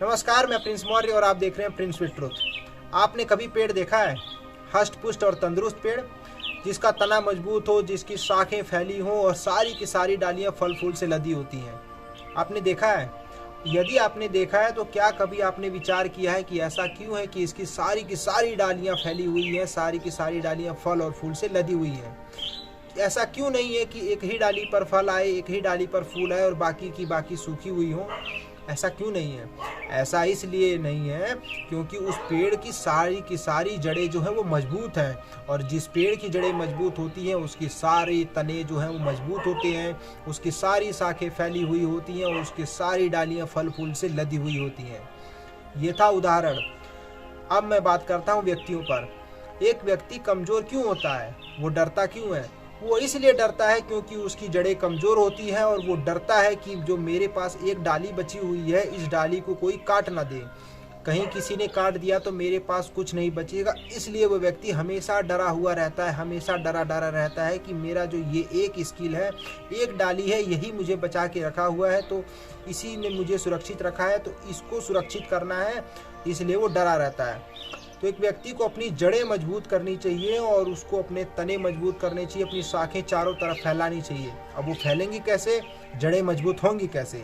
नमस्कार, मैं प्रिंस मौर्य और आप देख रहे हैं प्रिंस विद ट्रुथ। आपने कभी पेड़ देखा है, हष्ट पुष्ट और तंदुरुस्त पेड़, जिसका तना मजबूत हो, जिसकी शाखें फैली हों और सारी की सारी डालियां फल फूल से लदी होती हैं? आपने देखा है? यदि आपने देखा है तो क्या कभी आपने विचार किया है कि ऐसा क्यों है कि इसकी सारी की सारी डालियां फैली हुई हैं, सारी की सारी डालियां फल और फूल से लदी हुई हैं? ऐसा क्यों नहीं है कि एक ही डाली पर फल आए, एक ही डाली पर फूल आए और बाकी की बाकी सूखी हुई हो? ऐसा क्यों नहीं है? ऐसा इसलिए नहीं है क्योंकि उस पेड़ की सारी जड़ें जो है वो मजबूत हैं, और जिस पेड़ की जड़ें मजबूत होती हैं उसकी सारी तने जो हैं वो मजबूत होते हैं, उसकी सारी शाखें फैली हुई होती हैं और उसकी सारी डालियां फल फूल से लदी हुई होती हैं। ये था उदाहरण। अब मैं बात करता हूँ व्यक्तियों पर। एक व्यक्ति कमज़ोर क्यों होता है? वो डरता क्यों है? वो इसलिए डरता है क्योंकि उसकी जड़ें कमज़ोर होती हैं और वो डरता है कि जो मेरे पास एक डाली बची हुई है, इस डाली को कोई काट ना दे। कहीं किसी ने काट दिया तो मेरे पास कुछ नहीं बचेगा। इसलिए वो व्यक्ति हमेशा डरा हुआ रहता है, हमेशा डरा डरा रहता है कि मेरा जो ये एक स्किल है, एक डाली है, यही मुझे बचा के रखा हुआ है, तो इसी ने मुझे सुरक्षित रखा है, तो इसको सुरक्षित करना है, इसलिए वो डरा रहता है। तो एक व्यक्ति को अपनी जड़ें मजबूत करनी चाहिए और उसको अपने तने मजबूत करने चाहिए, अपनी शाखें चारों तरफ फैलानी चाहिए। अब वो फैलेंगी कैसे? जड़ें मजबूत होंगी कैसे?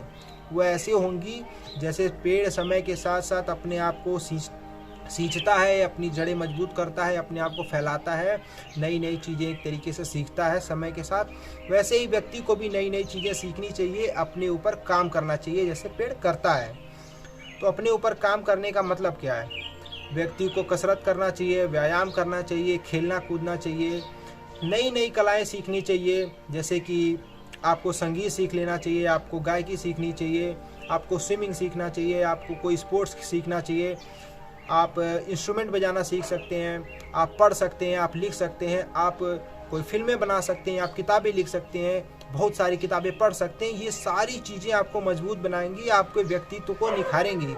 वो ऐसे होंगी जैसे पेड़ समय के साथ साथ अपने आप को सींचता है, अपनी जड़ें मजबूत करता है, अपने आप को फैलाता है, नई नई चीज़ें एक तरीके से सीखता है समय के साथ। वैसे ही व्यक्ति को भी नई नई चीज़ें सीखनी चाहिए, अपने ऊपर काम करना चाहिए जैसे पेड़ करता है। तो अपने ऊपर काम करने का मतलब क्या है? व्यक्ति को कसरत करना चाहिए, व्यायाम करना चाहिए, खेलना कूदना चाहिए, नई नई कलाएं सीखनी चाहिए, जैसे कि आपको संगीत सीख लेना चाहिए, आपको गायकी सीखनी चाहिए, आपको स्विमिंग सीखना चाहिए, आपको कोई स्पोर्ट्स सीखना चाहिए, आप इंस्ट्रूमेंट बजाना सीख सकते हैं, आप पढ़ सकते हैं, आप लिख सकते हैं, आप कोई फिल्में बना सकते हैं, आप किताबें लिख सकते हैं, बहुत सारी किताबें पढ़ सकते हैं। ये सारी चीज़ें आपको मजबूत बनाएंगी, आपके व्यक्तित्व को निखारेंगी।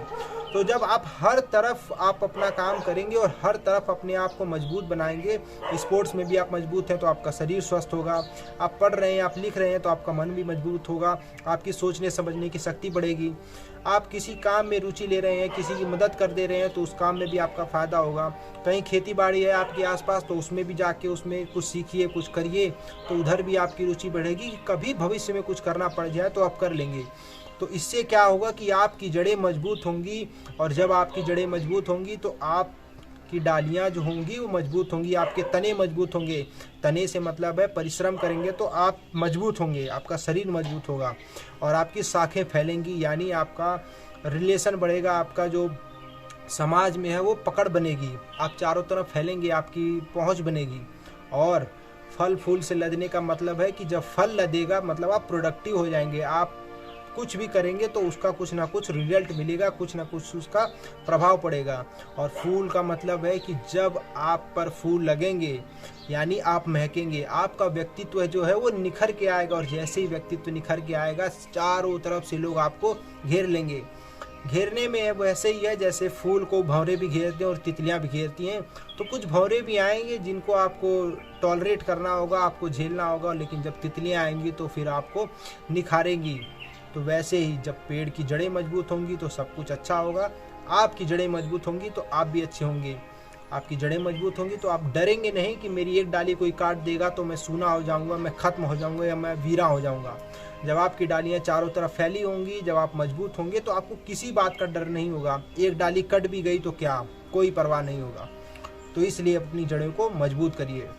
तो जब आप हर तरफ आप अपना काम करेंगे और हर तरफ अपने आप को मजबूत बनाएंगे, स्पोर्ट्स में भी आप मजबूत हैं तो आपका शरीर स्वस्थ होगा, आप पढ़ रहे हैं, आप लिख रहे हैं तो आपका मन भी मजबूत होगा, आपकी सोचने समझने की शक्ति बढ़ेगी, आप किसी काम में रुचि ले रहे हैं, किसी की मदद कर दे रहे हैं तो उस काम में भी आपका फ़ायदा होगा। कहीं खेती बाड़ी है आपके आसपास तो उसमें भी जाके उसमें कुछ सीखिए, कुछ करिए, तो उधर भी आपकी रुचि बढ़ेगी। कभी भविष्य में कुछ करना पड़ जाए तो आप कर लेंगे। तो इससे क्या होगा कि आपकी जड़ें मजबूत होंगी, और जब आपकी जड़ें मजबूत होंगी तो आपकी डालियां जो होंगी वो मजबूत होंगी, आपके तने मजबूत होंगे। तने से मतलब है परिश्रम करेंगे तो आप मजबूत होंगे, आपका शरीर मजबूत होगा और आपकी शाखें फैलेंगी, यानी आपका रिलेशन बढ़ेगा, आपका जो समाज में है वो पकड़ बनेगी, आप चारों तरफ फैलेंगे, आपकी पहुंच बनेगी। और फल फूल से लदने का मतलब है कि जब फल लदेगा मतलब आप प्रोडक्टिव हो जाएंगे, आप कुछ भी करेंगे तो उसका कुछ ना कुछ रिजल्ट मिलेगा, कुछ ना कुछ उसका प्रभाव पड़ेगा। और फूल का मतलब है कि जब आप पर फूल लगेंगे यानी आप महकेंगे, आपका व्यक्तित्व जो है वो निखर के आएगा, और जैसे ही व्यक्तित्व निखर के आएगा चारों तरफ से लोग आपको घेर लेंगे। घेरने में वैसे ही है जैसे फूल को भंवरे भी घेरते हैं और तितलियां भी घेरती हैं, तो कुछ भंवरे भी आएंगे जिनको आपको टॉलरेट करना होगा, आपको झेलना होगा, लेकिन जब तितलियां आएंगी तो फिर आपको निखारेंगी। तो वैसे ही जब पेड़ की जड़ें मजबूत होंगी तो सब कुछ अच्छा होगा, आपकी जड़ें मजबूत होंगी तो आप भी अच्छे होंगे। आपकी जड़ें मजबूत होंगी तो आप डरेंगे नहीं कि मेरी एक डाली कोई काट देगा तो मैं सूना हो जाऊंगा, मैं ख़त्म हो जाऊंगा या मैं वीरा हो जाऊंगा। जब आपकी डालियां चारों तरफ फैली होंगी, जब आप मजबूत होंगे तो आपको किसी बात का डर नहीं होगा। एक डाली कट भी गई तो क्या, कोई परवाह नहीं होगा। तो इसलिए अपनी जड़ों को मजबूत करिए।